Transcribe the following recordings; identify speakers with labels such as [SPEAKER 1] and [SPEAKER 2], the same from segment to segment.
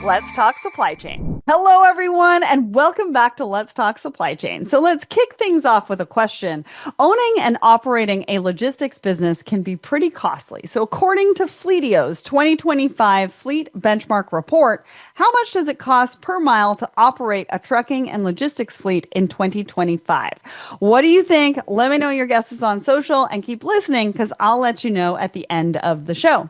[SPEAKER 1] Let's talk supply chain. Hello, everyone, and welcome back to Let's Talk Supply Chain. So, let's kick things off with a question. Owning and operating a logistics business can be pretty costly. So, according to Fleetio's 2025 Fleet Benchmark Report, how much does it cost per mile to operate a trucking and logistics fleet in 2025? What do you think? Let me know your guesses on social and keep listening because I'll let you know at the end of the show.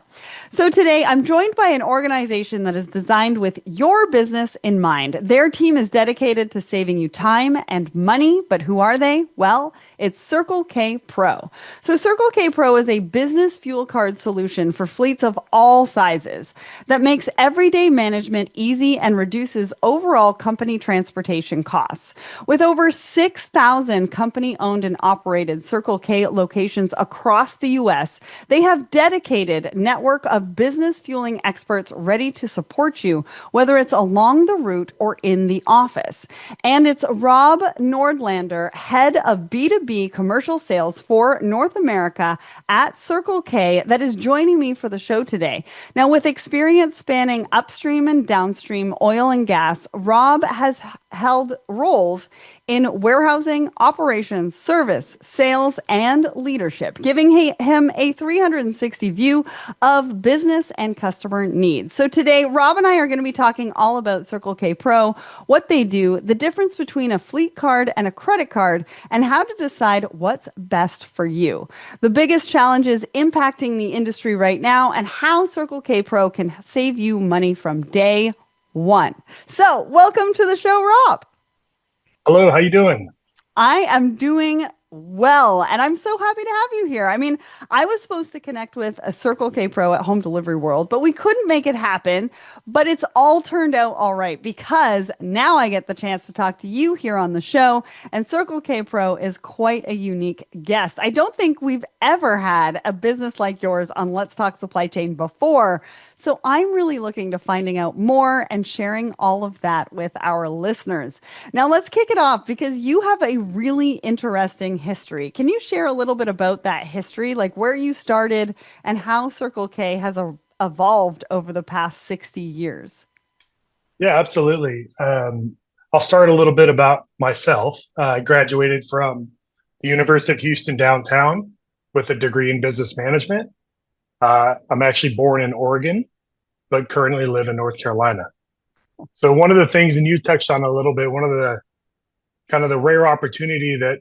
[SPEAKER 1] So, today I'm joined by an organization that is designed with your business in mind. Their team is dedicated to saving you time and money, but who are they? Well, it's Circle K Pro. So Circle K Pro is a business fuel card solution for fleets of all sizes that makes everyday management easy and reduces overall company transportation costs. With over 6,000 company-owned and operated Circle K locations across the US, they have dedicated network of business fueling experts ready to support you, whether it's along the route or in the office. And it's Rob Nordlander, head of B2B commercial sales for North America at Circle K, that is joining me for the show today. Now, with experience spanning upstream and downstream oil and gas, Rob has held roles in warehousing, operations, service, sales, and leadership, giving him a 360 view of business and customer needs. So today, Rob and I are going to be talking all about Circle K Pro, what they do, the difference between a fleet card and a credit card, and how to decide what's best for you. The biggest challenges impacting the industry right now, and how Circle K Pro can save you money from day one. So, welcome to the show, Rob.
[SPEAKER 2] Hello, how you doing?
[SPEAKER 1] I am doing well, and I'm so happy to have you here. I mean, I was supposed to connect with a Circle K Pro at Home Delivery World, but we couldn't make it happen. But it's all turned out all right because now I get the chance to talk to you here on the show, and Circle K Pro is quite a unique guest. I don't think we've ever had a business like yours on Let's Talk Supply Chain before. So I'm really looking to finding out more and sharing all of that with our listeners. Now let's kick it off because you have a really interesting history. Can you share a little bit about that history, like where you started and how Circle K has evolved over the past 60 years?
[SPEAKER 2] Yeah, absolutely. I'll start a little bit about myself. I graduated from the University of Houston downtown with a degree in business management. I'm actually born in Oregon, but currently live in North Carolina. So one of the things, and you touched on a little bit, one of the kind of the rare opportunity that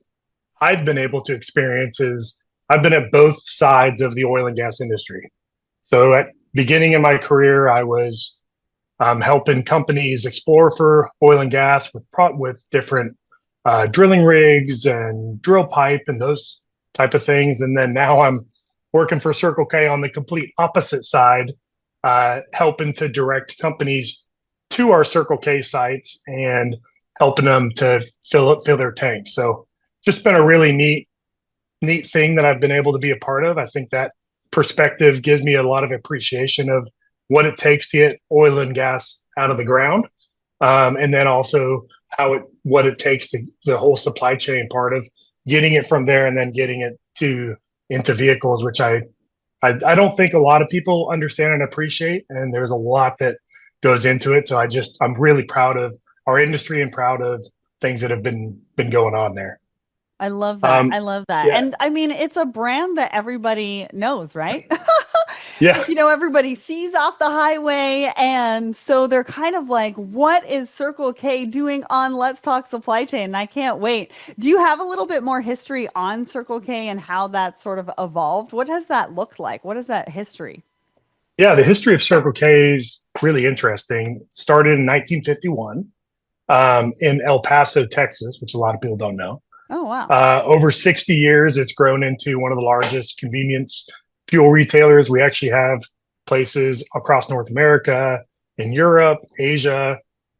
[SPEAKER 2] I've been able to experience is I've been at both sides of the oil and gas industry. So at beginning in my career, I was helping companies explore for oil and gas with different drilling rigs and drill pipe and those type of things. And then now I'm working for Circle K on the complete opposite side, helping to direct companies to our Circle K sites and helping them to fill their tanks. So just been a really neat thing that I've been able to be a part of. I think that perspective gives me a lot of appreciation of what it takes to get oil and gas out of the ground, and then also what it takes to the whole supply chain part of getting it from there and then getting it to into vehicles, which I don't think a lot of people understand and appreciate, and there's a lot that goes into it. So I'm really proud of our industry and proud of things that have been going on there.
[SPEAKER 1] I love that.
[SPEAKER 2] Um,
[SPEAKER 1] I love that.
[SPEAKER 2] yeah,
[SPEAKER 1] And I mean, it's a brand that everybody knows, right?
[SPEAKER 2] yeah,
[SPEAKER 1] Everybody sees off the highway. And so they're kind of like, what is Circle K doing on Let's Talk Supply Chain? And I can't wait. Do you have a little bit more history on Circle K and how that sort of evolved? What has that looked like? What is that history?
[SPEAKER 2] yeah. The history of Circle K is really interesting. It started in 1951 in El Paso, Texas, which a lot of people don't know.
[SPEAKER 1] Oh, wow.
[SPEAKER 2] Over 60 years, it's grown into one of the largest convenience fuel retailers. We actually have places across North America, in Europe, Asia,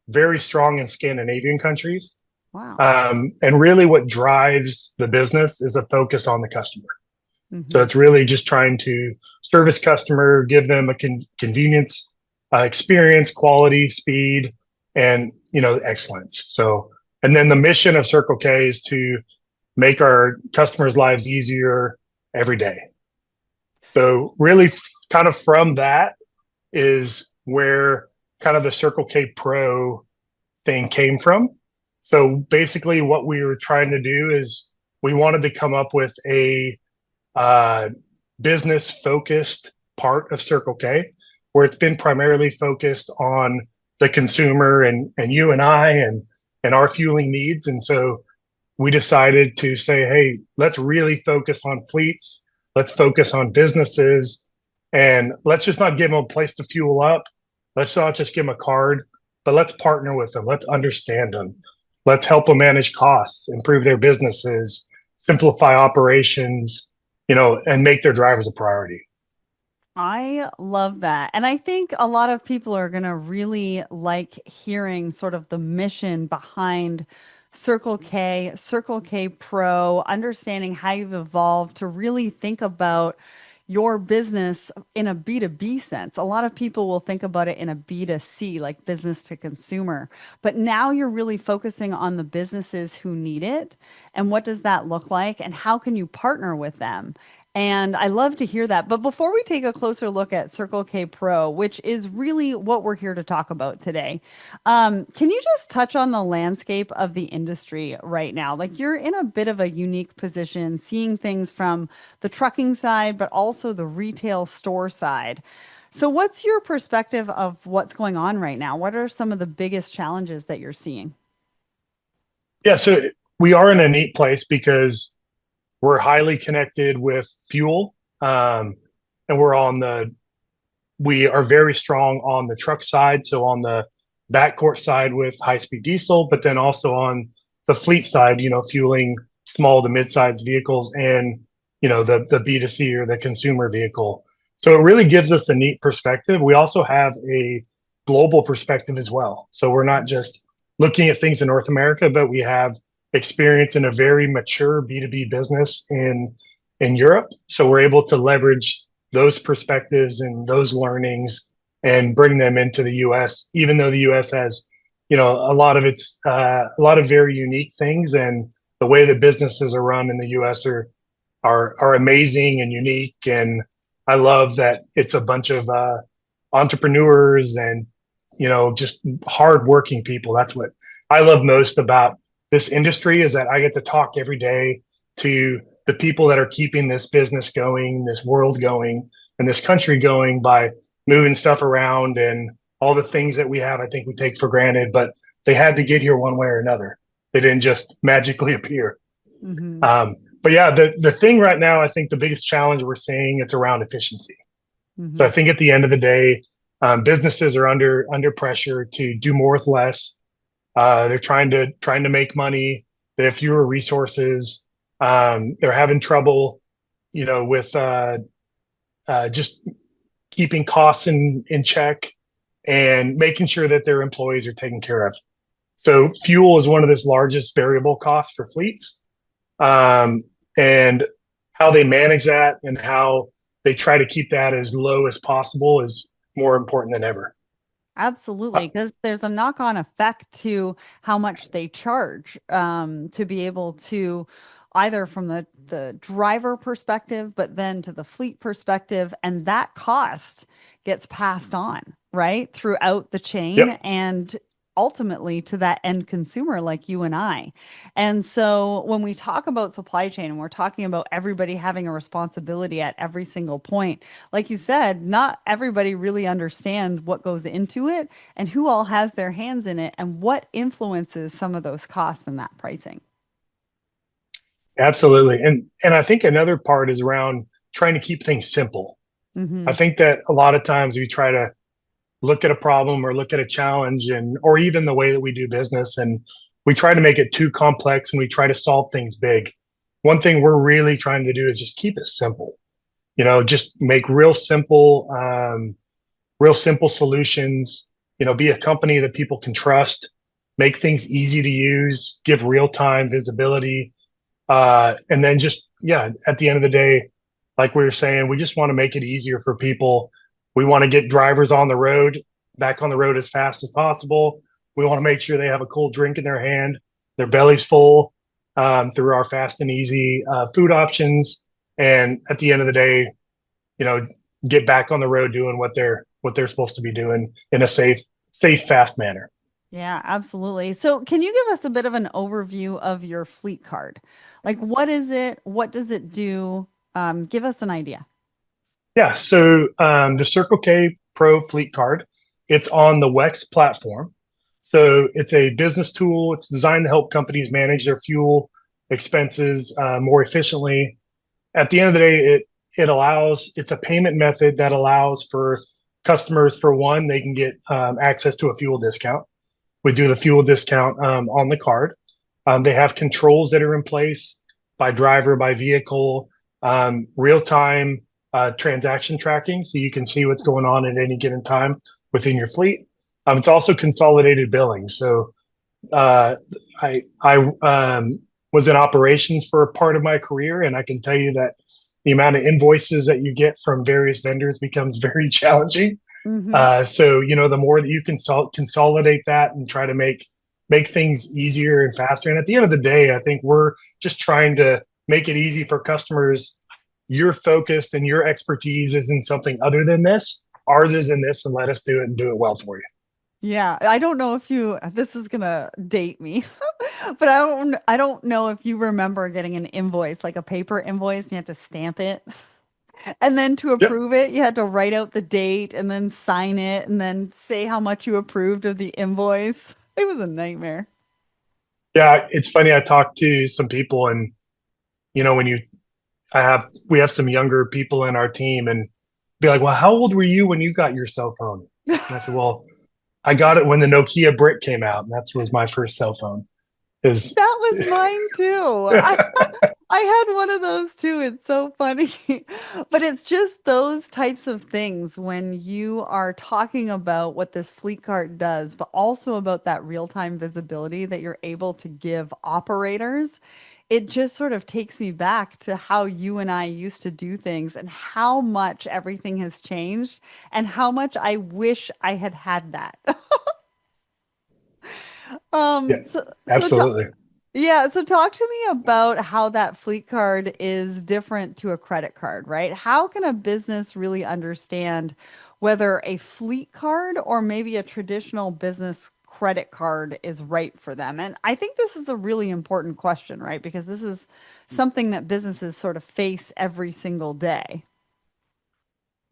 [SPEAKER 2] very strong in Scandinavian countries.
[SPEAKER 1] Wow.
[SPEAKER 2] And really, what drives the business is a focus on the customer. So
[SPEAKER 1] Hmm.
[SPEAKER 2] it's really just trying to service customer, give them a convenience experience, quality, speed, and excellence. So, and then the mission of Circle K is to make our customers' lives easier every day. So really, kind of from that is where kind of the Circle K Pro thing came from. So basically, what we were trying to do is we wanted to come up with a uh, business focused part of Circle K, where it's been primarily focused on the consumer and you and I and our fueling needs. And so we decided to say, hey, let's really focus on fleets. Let's focus on businesses, and let's just not give them a place to fuel up. Let's not just give them a card, but let's partner with them. Let's understand them. Let's help them manage costs, improve their businesses, simplify operations, and make their drivers a priority.
[SPEAKER 1] I love that. And I think a lot of people are going to really like hearing sort of the mission behind Circle K Pro, understanding how you've evolved to really think about your business in a B2B sense. A lot of people will think about it in a B2C, like business to consumer. But now you're really focusing on the businesses who need it. And what does that look like? And how can you partner with them? And I love to hear that. But before we take a closer look at Circle K Pro, which is really what we're here to talk about today, can you just touch on the landscape of the industry right now? Like you're in a bit of a unique position, seeing things from the trucking side, but also the retail store side. So, what's your perspective of what's going on right now? What are some of the biggest challenges that you're seeing?
[SPEAKER 2] Yeah, so we are in a neat place because we're highly connected with fuel, and we are very strong on the truck side. So on the backcourt side with high speed diesel, but then also on the fleet side, fueling small to mid-sized vehicles and the B2C or the consumer vehicle. So it really gives us a neat perspective. We also have a global perspective as well. So we're not just looking at things in North America, but we have experience in a very mature B2B business in Europe. So we're able to leverage those perspectives and those learnings and bring them into the US, even though the US has, a lot of very unique things, and the way that businesses are run in the US are amazing and unique. And I love that it's a bunch of entrepreneurs and just hardworking people. That's what I love most about this industry, is that I get to talk every day to the people that are keeping this business going, this world going, and this country going by moving stuff around and all the things that we have. I think we take for granted, but they had to get here one way or another. They didn't just magically appear.
[SPEAKER 1] Mm-hmm.
[SPEAKER 2] But yeah, the thing right now, I think the biggest challenge we're seeing, it's around efficiency. So
[SPEAKER 1] Mm-hmm.
[SPEAKER 2] I think at the end of the day, businesses are under pressure to do more with less. They're trying to make money. They have fewer resources. They're having trouble, with just keeping costs in check and making sure that their employees are taken care of. So fuel is one of the largest variable costs for fleets, and how they manage that and how they try to keep that as low as possible is more important than ever.
[SPEAKER 1] Absolutely, because there's a knock-on effect to how much they charge to be able to either from the driver perspective, but then to the fleet perspective, and that cost gets passed on, right, throughout the chain
[SPEAKER 2] Yep,
[SPEAKER 1] and ultimately to that end consumer like you and I. And so when we talk about supply chain and we're talking about everybody having a responsibility at every single point, like you said, not everybody really understands what goes into it and who all has their hands in it and what influences some of those costs and that pricing.
[SPEAKER 2] absolutely. And I think another part is around trying to keep things simple. I
[SPEAKER 1] Hmm.
[SPEAKER 2] think that a lot of times we try to look at a problem or look at a challenge, and or even the way that we do business, and we try to make it too complex and we try to solve things big. One thing we're really trying to do is just keep it simple. Just make real simple solutions. Be a company that people can trust, make things easy to use, give real time visibility, and then just, yeah, at the end of the day, like we were saying, we just want to make it easier for people. We want to get drivers on the road, back on the road as fast as possible. We want to make sure they have a cold drink in their hand, their belly's full, through our fast and easy food options. And at the end of the day, you know, get back on the road doing what they're supposed to be doing in a safe safe, fast manner.
[SPEAKER 1] Yeah, absolutely. So, can you give us a bit of an overview of your fleet card? Like, what is it? What does it do? Give us an idea.
[SPEAKER 2] Yeah, so the Circle K Pro Fleet Card, it's on the WEX platform. So it's a business tool. It's designed to help companies manage their fuel expenses more efficiently. At the end of the day, it's a payment method that allows for customers, for one, they can get access to a fuel discount. We do the fuel discount on the card. They have controls that are in place by driver, by vehicle, real time transaction tracking, so you can see what's going on at any given time within your fleet. It's also consolidated billing. So uh, I was in operations for a part of my career, and I can tell you that the amount of invoices that you get from various vendors becomes very challenging.
[SPEAKER 1] Hmm.
[SPEAKER 2] So the more that you consolidate that and try to make things easier and faster. And at the end of the day, I think we're just trying to make it easy for customers. Your focus and your expertise is in something other than this. Ours is in this, and let us do it and do it well for you.
[SPEAKER 1] Yeah, I don't know if you, this is gonna date me, but I don't know if you remember getting an invoice, like a paper invoice, and you had to stamp it. And then to
[SPEAKER 2] Yep.
[SPEAKER 1] approve it, you had to write out the date and then sign it and then say how much you approved of the invoice. It was a nightmare.
[SPEAKER 2] Yeah, it's funny. I talked to some people, and when we have some younger people in our team, and be like, "Well, how old were you when you got your cell phone?" And I said, "Well, I got it when the Nokia brick came out, and that was my first cell phone." Is
[SPEAKER 1] That was mine too. I had one of those too. It's so funny. But it's just those types of things when you are talking about what this fleet card does, but also about that real-time visibility that you're able to give operators. It just sort of takes me back to how you and I used to do things and how much everything has changed and how much I wish I had had that.
[SPEAKER 2] Yeah,
[SPEAKER 1] So
[SPEAKER 2] absolutely.
[SPEAKER 1] yeah, so talk to me about how that fleet card is different to a credit card, right? How can a business really understand whether a fleet card or maybe a traditional business credit card is right for them? And I think this is a really important question, right? Because this is something that businesses sort of face every single day.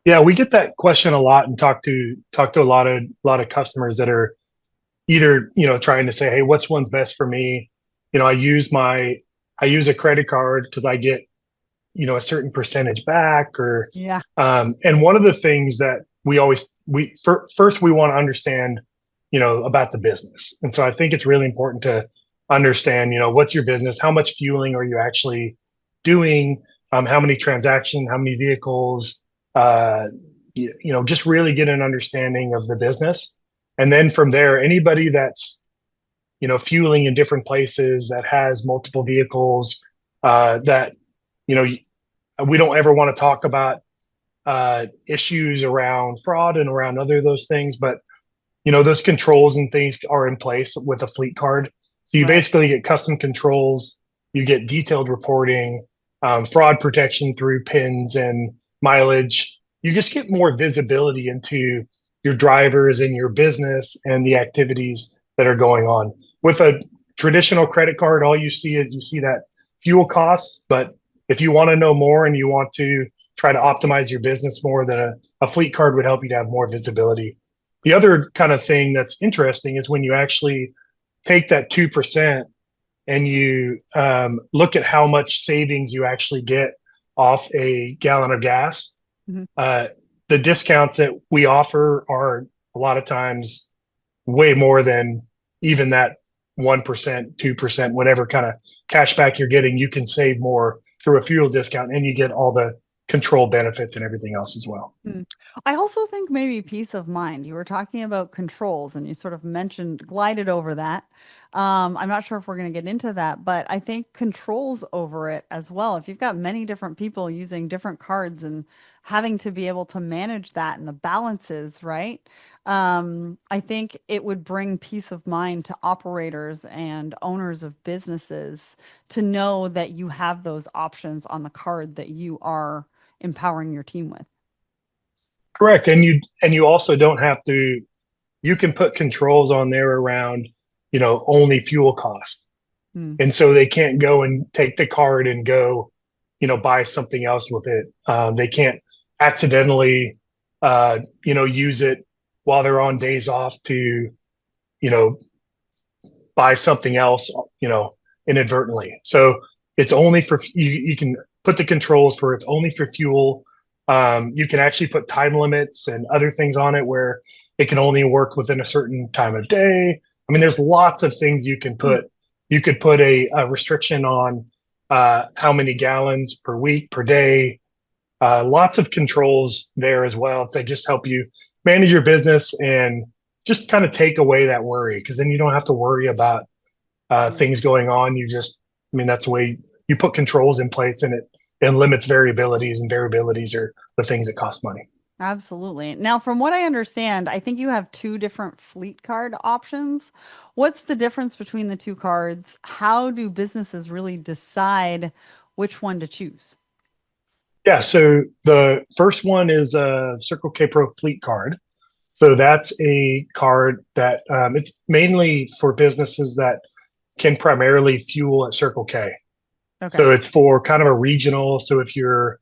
[SPEAKER 2] Yeah, we get that question a lot, and talk to a lot of customers that are either trying to say, "Hey, which one's best for me?" You know, I use a credit card because I get a certain percentage back, or
[SPEAKER 1] Yeah.
[SPEAKER 2] and one of the things that first we want to understand about the business. And so I think it's really important to understand what's your business, how much fueling are you actually doing, how many transactions, how many vehicles, uh, just really get an understanding of the business. And then from there, anybody that's fueling in different places, that has multiple vehicles, that you know we don't ever want to talk about issues around fraud and around other those things, but those controls and things are in place with a fleet card. So you
[SPEAKER 1] Right.
[SPEAKER 2] basically get custom controls, you get detailed reporting, fraud protection through pins and mileage. You just get more visibility into your drivers and your business and the activities that are going on. With a traditional credit card, all you see that fuel costs. But if you want to know more and you want to try to optimize your business more, then a fleet card would help you to have more visibility. The other kind of thing that's interesting is when you actually take that 2% and you look at how much savings you actually get off a gallon of gas.
[SPEAKER 1] Mhm.
[SPEAKER 2] Uh, the discounts that we offer are a lot of times way more than even that 1%, 2%, whatever kind of cash back you're getting. You can save more through a fuel discount, and you get all the control benefits and everything else as well.
[SPEAKER 1] Mm. I also think maybe peace of mind. You were talking about controls and you sort of mentioned glided over that. I'm not sure if we're going to get into that, but I think controls over it as well. If you've got many different people using different cards and having to be able to manage that and the balances, right? I think it would bring peace of mind to operators and owners of businesses to know that you have those options on the card that you are empowering your team with.
[SPEAKER 2] Correct, and you also don't have to. you can put controls on there around, only fuel cost.
[SPEAKER 1] Mm.
[SPEAKER 2] And so they can't go and take the card and go, buy something else with it. They can't accidentally, use it while they're on days off to, you know, buy something else, inadvertently. So it's only for you can put the controls for it's only for fuel. You can actually put time limits and other things on it where it can only work within a certain time of day. I mean, there's lots of things you can
[SPEAKER 1] Mm.
[SPEAKER 2] put. You could put a restriction on how many gallons per week, per day. Lots of controls there as well to just help you manage your business and just kind of take away that worry, because then you don't have to worry about things going on. I mean, that's the way you put controls in place, and it limits variabilities, and variabilities are the things that cost money.
[SPEAKER 1] Absolutely. Now, from what I understand, I think you have two different fleet card options. What's the difference between the two cards? How do businesses really decide which one to choose?
[SPEAKER 2] Yeah. So the first one is a Circle K Pro Fleet Card. So that's a card that it's mainly for businesses that can primarily fuel at Circle K.
[SPEAKER 1] Okay.
[SPEAKER 2] So it's for kind of a regional. So if you're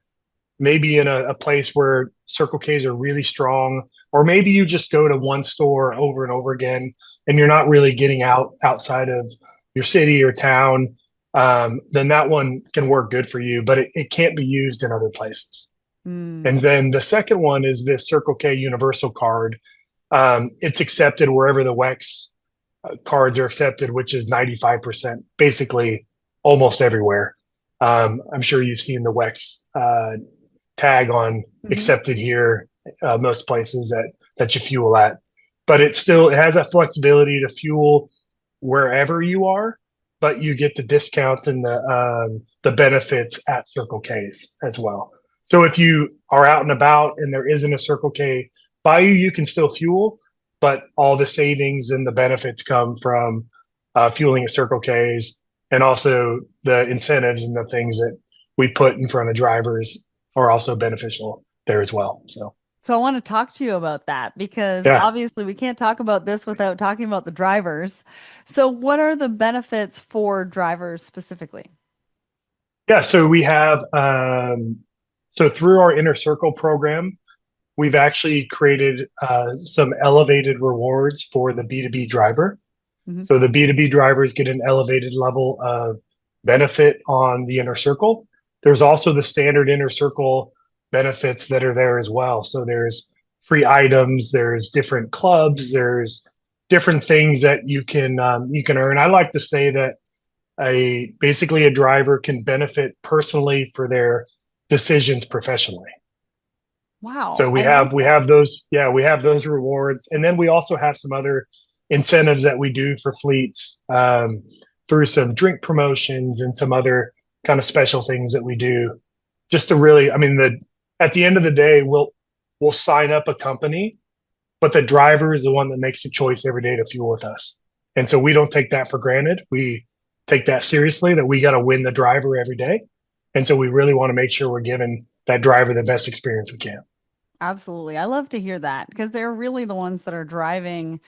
[SPEAKER 2] maybe in a place where Circle K's are really strong, or maybe you just go to one store over and over again, and you're not really getting outside of your city or town, then that one can work good for you, but it can't be used in other places.
[SPEAKER 1] Mm.
[SPEAKER 2] And then the second one is this Circle K Universal Card. It's accepted wherever the WEX cards are accepted, which is 95%, basically almost everywhere. I'm sure you've seen the WEX tag on
[SPEAKER 1] Hmm.
[SPEAKER 2] accepted here, most places that you fuel at. But it has that flexibility to fuel wherever you are, but you get the discounts and the benefits at Circle K's as well. So if you are out and about and there isn't a Circle K by you, you can still fuel, but all the savings and the benefits come from fueling at Circle K's, and also the incentives and the things that we put in front of drivers are also beneficial there as well. So
[SPEAKER 1] So I want to talk to you about that because
[SPEAKER 2] yeah,
[SPEAKER 1] obviously we can't talk about this without talking about the drivers. So what are the benefits for drivers specifically?
[SPEAKER 2] yeah. So we have so through our Inner Circle program, we've actually created some elevated rewards for the B2B driver.
[SPEAKER 1] Hmm.
[SPEAKER 2] So the B2B drivers get an elevated level of benefit on the Inner Circle. There's also the standard Inner Circle benefits that are there as well. So there's free items, there's different clubs, there's different things that you can earn. I like to say that basically a driver can benefit personally for their decisions professionally. So
[SPEAKER 1] Wow, I like
[SPEAKER 2] we
[SPEAKER 1] that.
[SPEAKER 2] have those, yeah, we have those rewards, and then we also have some other incentives that we do for fleets, through some drink promotions and some other kind of special things that we do, just to really, I mean, the at the end of the day, we'll sign up a company, but the driver is the one that makes the choice every day to fuel with us, and so we don't take that for granted. We take that seriously, that we got to win the driver every day, and so we really want to make sure we're giving that driver the best experience we can.
[SPEAKER 1] Absolutely. I love to hear that because they're really the ones that are driving,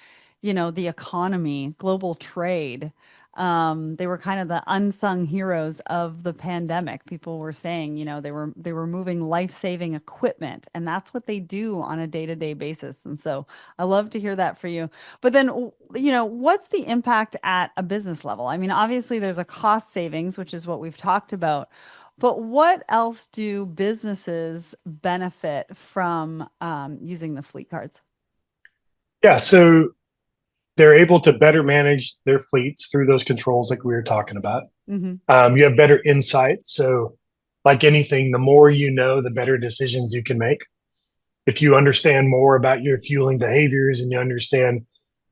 [SPEAKER 1] the economy, global trade. They were kind of the unsung heroes of the pandemic. People were saying, they were moving life-saving equipment, and that's what they do on a day-to-day basis. And so I love to hear that for you. But then, what's the impact at a business level? I mean, obviously there's a cost savings, which is what we've talked about. But what else do businesses benefit from using the fleet cards?
[SPEAKER 2] Yeah, so they're able to better manage their fleets through those controls like we were talking about.
[SPEAKER 1] Hmm.
[SPEAKER 2] You have better insights. So, like anything, the more you know, the better decisions you can make. If you understand more about your fueling behaviors, and you understand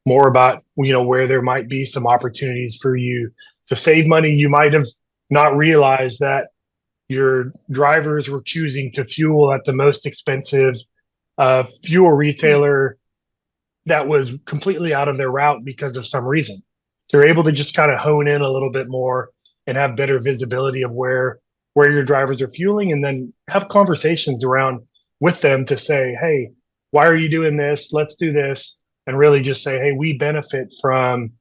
[SPEAKER 2] more about, where there might be some opportunities for you to save money, you might have not realized that your drivers were choosing to fuel at the most expensive fuel retailer that was completely out of their route because of some reason. They're able to just kind of hone in a little bit more and have better visibility of where your drivers are fueling, and then have conversations around with them to say, hey, why are you doing this? Let's do this. and really just say, hey, we benefit from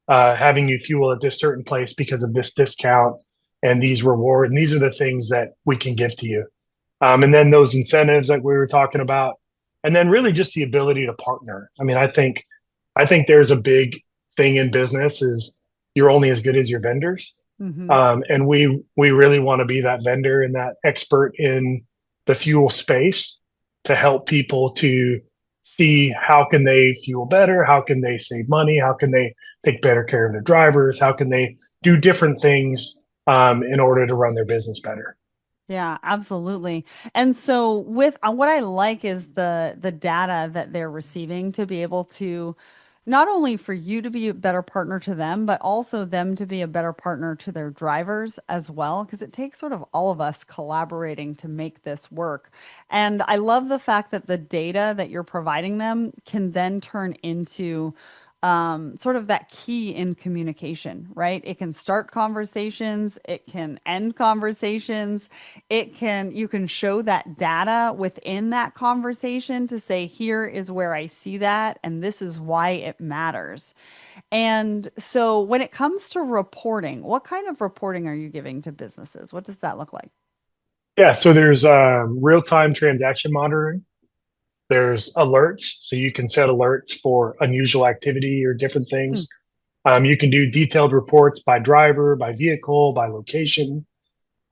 [SPEAKER 2] having you fuel at this certain place because of this discount and these reward. And these are the things that we can give to you. And then those incentives that we were talking about, and then really just the ability to partner. I mean, I think there's a big thing in business is you're only as good as your vendors.
[SPEAKER 1] Mm-hmm.
[SPEAKER 2] And we really want to be that vendor and that expert in the fuel space to help people to see how can they fuel better, how can they save money, how can they take better care of their drivers, how can they do different things in order to run their business better.
[SPEAKER 1] Yeah, absolutely. And so with what I like is the data that they're receiving to be able to not only for you to be a better partner to them, but also them to be a better partner to their drivers as well, because it takes sort of all of us collaborating to make this work. And I love the fact that the data that you're providing them can then turn into sort of that key in communication, right? It can start conversations, it can end conversations, you can show that data within that conversation to say, here is where I see that, and this is why it matters. And so when it comes to reporting, what kind of reporting are you giving to businesses? What does that look like?
[SPEAKER 2] Yeah, so there's real-time transaction monitoring. There's alerts, so you can set alerts for unusual activity or different
[SPEAKER 1] Hmm.
[SPEAKER 2] things. You can do detailed reports by driver, by vehicle, by location.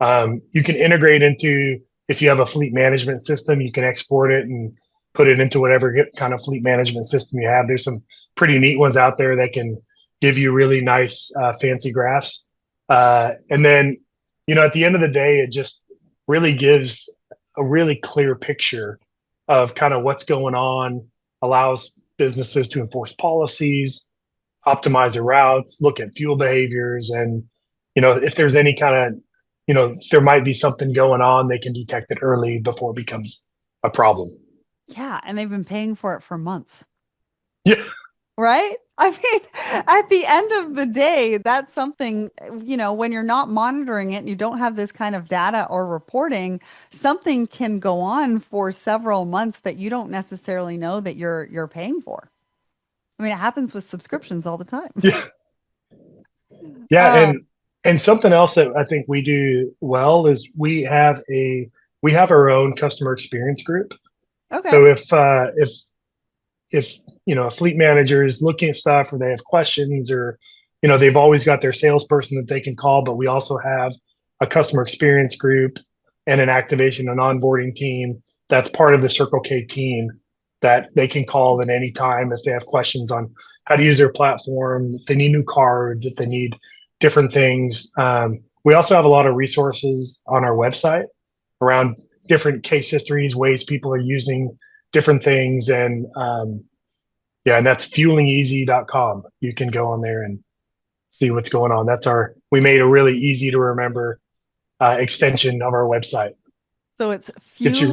[SPEAKER 2] You can integrate into, if you have a fleet management system, you can export it and put it into whatever kind of fleet management system you have. There's some pretty neat ones out there that can give you really nice, fancy graphs. And then, at the end of the day, it just really gives a really clear picture of kind of what's going on, allows businesses to enforce policies, optimize their routes, look at fuel behaviors, and if there's any kind of if there might be something going on, they can detect it early before it becomes a problem.
[SPEAKER 1] Yeah, and they've been paying for it for months.
[SPEAKER 2] Yeah,
[SPEAKER 1] Right? I mean, at the end of the day, that's something, when you're not monitoring it and you don't have this kind of data or reporting, something can go on for several months that you don't necessarily know that you're paying for. I mean, it happens with subscriptions all the time.
[SPEAKER 2] yeah, yeah,
[SPEAKER 1] Um,
[SPEAKER 2] and something else that I think we do well is we have our own customer experience group.
[SPEAKER 1] okay.
[SPEAKER 2] So if a fleet manager is looking at stuff or they have questions or they've always got their salesperson that they can call, but we also have a customer experience group and an activation and onboarding team that's part of the Circle K team that they can call at any time if they have questions on how to use their platform, if they need new cards, if they need different things. We also have a lot of resources on our website around different case histories, ways people are using different things. And yeah, and that's fuelingeasy.com. You can go on there and see what's going on. We made a really easy to remember extension of our website.
[SPEAKER 1] So it's
[SPEAKER 2] Get you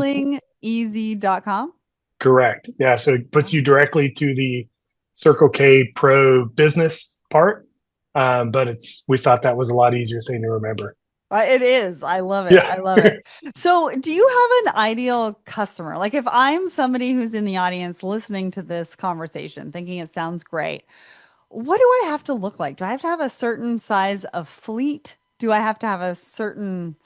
[SPEAKER 1] fuelingeasy.com.
[SPEAKER 2] correct. Yeah. So it puts you directly to the Circle K Pro business part. But we thought that was a lot easier thing to remember.
[SPEAKER 1] It is. I love it.
[SPEAKER 2] Yeah.
[SPEAKER 1] I love it. So, do you have an ideal customer? Like, if I'm somebody who's in the audience listening to this conversation, thinking it sounds great, what do I have to look like? Do I have to have a certain size of fleet? Do I have to have a certain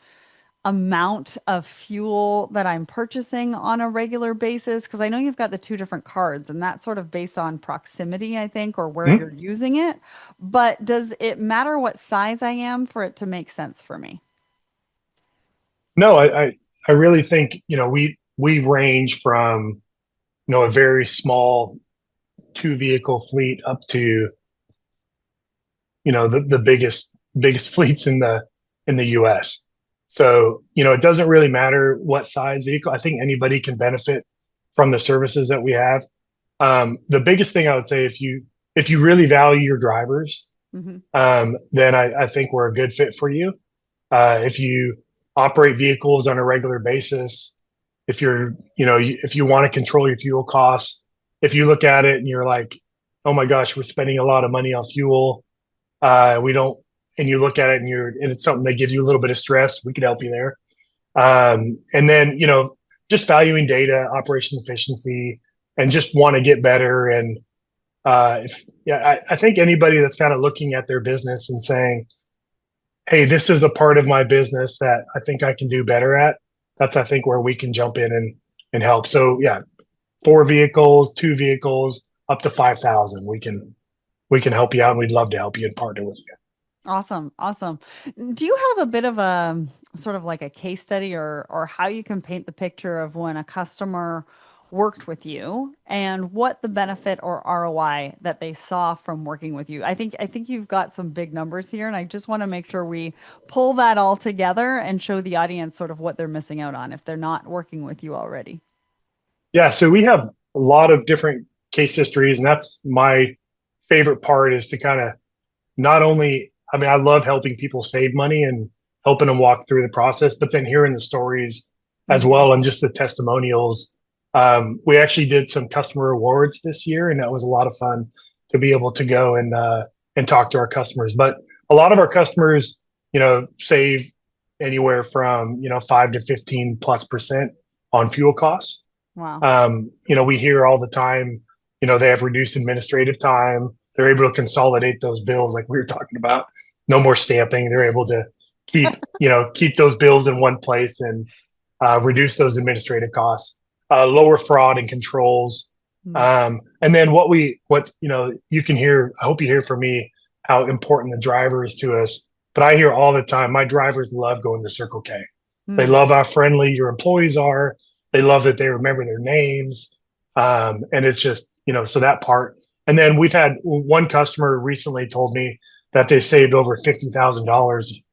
[SPEAKER 1] amount of fuel that I'm purchasing on a regular basis? Because I know you've got the two different cards, and that's sort of based on proximity, I think, or where
[SPEAKER 2] Mhm.
[SPEAKER 1] you're using it. But does it matter what size I am for it to make sense for me?
[SPEAKER 2] No, I really think, we range from, a very small two vehicle fleet up to, the biggest fleets in the US. So, it doesn't really matter what size vehicle. I think anybody can benefit from the services that we have. The biggest thing I would say, if you really value your drivers,
[SPEAKER 1] Hmm.
[SPEAKER 2] then I think we're a good fit for you. If you operate vehicles on a regular basis, if you want to control your fuel costs, if you look at it and you're like, oh my gosh, we're spending a lot of money on fuel, we don't, and you look at it and it's something that gives you a little bit of stress, we could help you there. And then, just valuing data, operation efficiency, and just want to get better. And, I think anybody that's kind of looking at their business and saying, hey, this is a part of my business that I think I can do better at. That's, I think, where we can jump in and help. So yeah, 4 vehicles, 2 vehicles, up to 5,000. We can help you out, and we'd love to help you and partner with you.
[SPEAKER 1] Awesome. Awesome. Do you have a bit of a sort of like a case study or how you can paint the picture of when a customer worked with you and what the benefit or ROI that they saw from working with you? I think you've got some big numbers here, and I just want to make sure we pull that all together and show the audience sort of what they're missing out on if they're not working with you already.
[SPEAKER 2] Yeah, so we have a lot of different case histories, and that's my favorite part is to kind of not only, I mean, I love helping people save money and helping them walk through the process, but then hearing the stories as
[SPEAKER 1] Hmm.
[SPEAKER 2] well and just the testimonials. We actually did some customer awards this year, and that was a lot of fun to be able to go and talk to our customers. But a lot of our customers, save anywhere from 5 to 15+% on fuel costs.
[SPEAKER 1] Wow.
[SPEAKER 2] We hear all the time, they have reduced administrative time. They're able to consolidate those bills like we were talking about. No more stamping. They're able to keep those bills in one place and reduce those administrative costs, lower fraud and controls.
[SPEAKER 1] Mm.
[SPEAKER 2] And then you can hear, I hope you hear from me how important the driver is to us. But I hear all the time, my drivers love going to Circle K. They
[SPEAKER 1] Mm.
[SPEAKER 2] love how friendly your employees are. They love that they remember their names. And it's just, so that part. And then we've had one customer recently told me that they saved over $50,000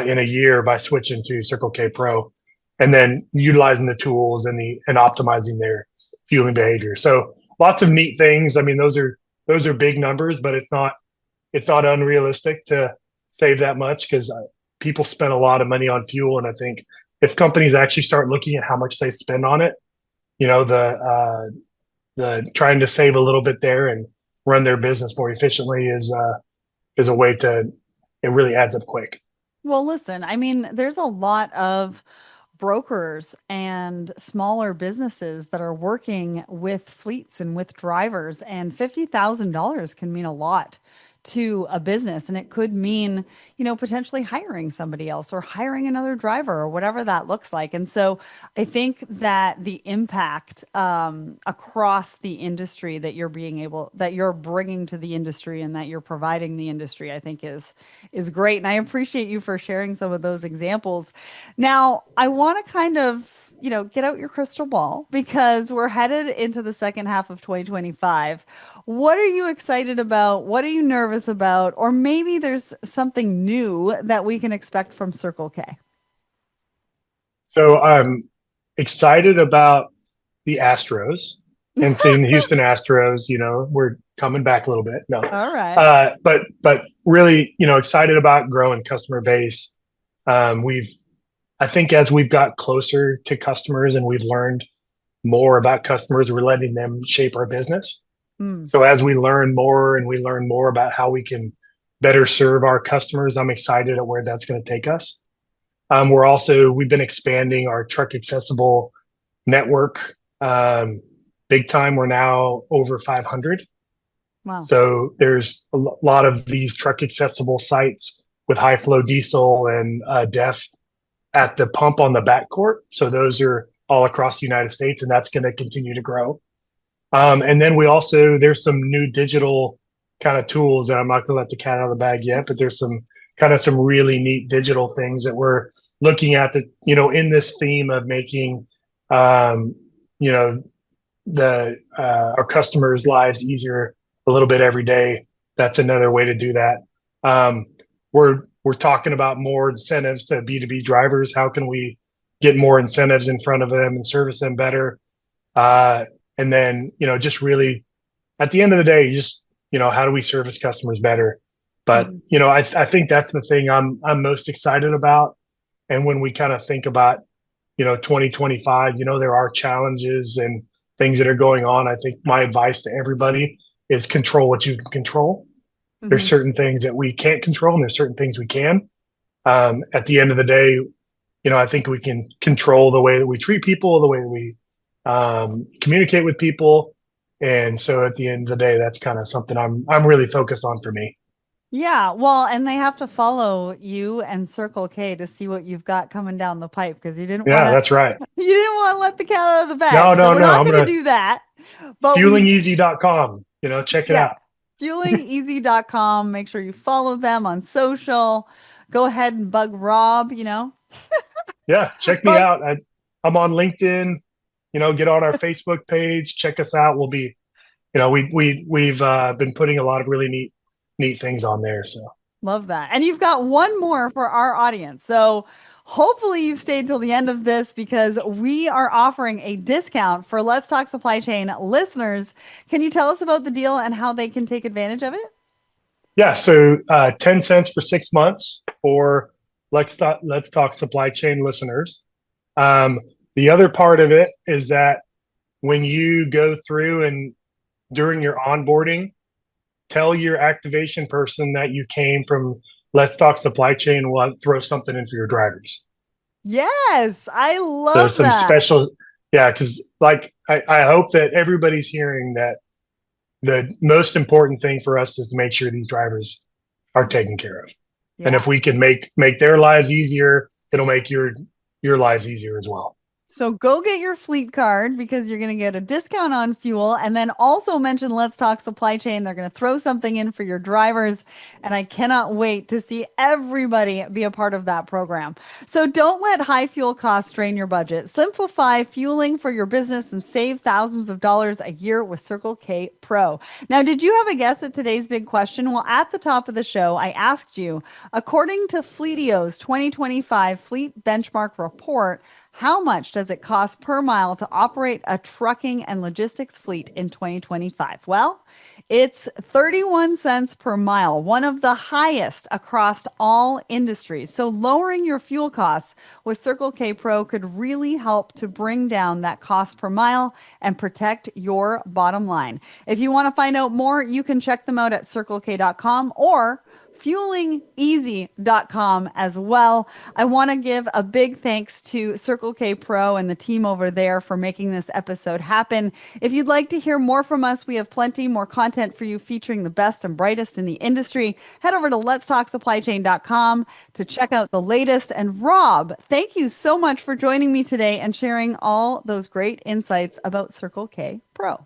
[SPEAKER 2] in a year by switching to Circle K Pro, and then utilizing the tools and optimizing their fueling behavior. So lots of neat things. I mean, those are big numbers, but it's not unrealistic to save that much because people spend a lot of money on fuel, and I think if companies actually start looking at how much they spend on it, the trying to save a little bit there and run their business more efficiently is a way to it really adds up quick.
[SPEAKER 1] Well, listen, I mean, there's a lot of brokers and smaller businesses that are working with fleets and with drivers, and $50,000 can mean a lot to a business. And it could mean, potentially hiring somebody else or hiring another driver or whatever that looks like. And so I think that the impact across the industry that you're bringing to the industry and that you're providing the industry, I think is great. And I appreciate you for sharing some of those examples. Now, I want to kind of, get out your crystal ball because we're headed into the second half of 2025. What are you excited about? What are you nervous about? Or maybe there's something new that we can expect from Circle K.
[SPEAKER 2] So I'm excited about the Astros and seeing the Houston Astros. We're coming back a little bit. No,
[SPEAKER 1] All right.
[SPEAKER 2] but really, excited about growing customer base. We've I think as we've got closer to customers and we've learned more about customers, we're letting them shape our business.
[SPEAKER 1] Hmm.
[SPEAKER 2] So as we learn more and we learn more about how we can better serve our customers, I'm excited at where that's going to take us. We've been expanding our truck accessible network big time. We're now over 500.
[SPEAKER 1] Wow.
[SPEAKER 2] So there's a lot of these truck accessible sites with high flow diesel and DEF at the pump on the backcourt. So those are all across the United States, and that's going to continue to grow. And then there's some new digital kind of tools that I'm not going to let the cat out of the bag yet, but there's some really neat digital things that we're looking at that, in this theme of making, you know, our customers' lives easier a little bit every day. That's another way to do that. We're talking about more incentives to B2B drivers. How can we get more incentives in front of them and service them better? And then, just really at the end of the day, just, how do we service customers better? But,
[SPEAKER 1] Mhm.
[SPEAKER 2] I think that's the thing I'm most excited about. And when we kind of think about, 2025, there are challenges and things that are going on. I think my advice to everybody is control what you can control. There's
[SPEAKER 1] Mhm.
[SPEAKER 2] certain things that we can't control, and there's certain things we can. At the end of the day, I think we can control the way that we treat people, the way that we communicate with people, And so at the end of the day, that's kind of something I'm really focused on for me.
[SPEAKER 1] Yeah, well, and they have to follow you and Circle K to see what you've got coming down the pipe because you didn't want
[SPEAKER 2] Yeah,
[SPEAKER 1] to
[SPEAKER 2] that's right.
[SPEAKER 1] you didn't want to let the cat out of the
[SPEAKER 2] No,
[SPEAKER 1] bag. So
[SPEAKER 2] no,
[SPEAKER 1] we're
[SPEAKER 2] no.
[SPEAKER 1] not
[SPEAKER 2] I'm
[SPEAKER 1] going to
[SPEAKER 2] gonna
[SPEAKER 1] do that. But we
[SPEAKER 2] fuelingeasy.com. Check it
[SPEAKER 1] yeah,
[SPEAKER 2] out.
[SPEAKER 1] fuelingeasy.com. Make sure you follow them on social. Go ahead and bug Rob.
[SPEAKER 2] Yeah, check me
[SPEAKER 1] Bug
[SPEAKER 2] out. I'm on LinkedIn. Get on our Facebook page. Check us out. We'll be, we've been putting a lot of really neat things on there. So
[SPEAKER 1] Love that. And you've got one more for our audience. So hopefully you've stayed till the end of this because we are offering a discount for Let's Talk Supply Chain listeners. Can you tell us about the deal and how they can take advantage of it?
[SPEAKER 2] yeah, so 10 cents for 6 months for Let's Talk Supply Chain listeners. Um, the other part of it is that when you go through and during your onboarding, tell your activation person that you came from Let's Talk Supply Chain. We'll throw something in for your drivers.
[SPEAKER 1] Yes, I
[SPEAKER 2] So
[SPEAKER 1] love
[SPEAKER 2] some
[SPEAKER 1] that.
[SPEAKER 2] special, yeah, because like I hope that everybody's hearing that the most important thing for us is to make sure these drivers are taken care of. And if
[SPEAKER 1] Yeah.
[SPEAKER 2] we can make their lives easier, it'll make your lives easier as well.
[SPEAKER 1] So go get your fleet card because you're going to get a discount on fuel. And then also mention Let's Talk Supply Chain. They're going to throw something in for your drivers. And I cannot wait to see everybody be a part of that program. So don't let high fuel costs strain your budget. Simplify fueling for your business and save thousands of dollars a year with Circle K Pro. Now, did you have a guess at today's big question? Well, at the top of the show, I asked you, according to Fleetio's 2025 Fleet Benchmark Report, how much does it cost per mile to operate a trucking and logistics fleet in 2025? Well, it's 31 cents per mile, one of the highest across all industries. So lowering your fuel costs with Circle K Pro could really help to bring down that cost per mile and protect your bottom line. If you want to find out more, you can check them out at circlek.com or fuelingeasy.com as well. I want to give a big thanks to Circle K Pro and the team over there for making this episode happen. If you'd like to hear more from us, we have plenty more content for you featuring the best and brightest in the industry. Head over to letstalksupplychain.com to check out the latest. And Rob, thank you so much for joining me today and sharing all those great insights about Circle K Pro.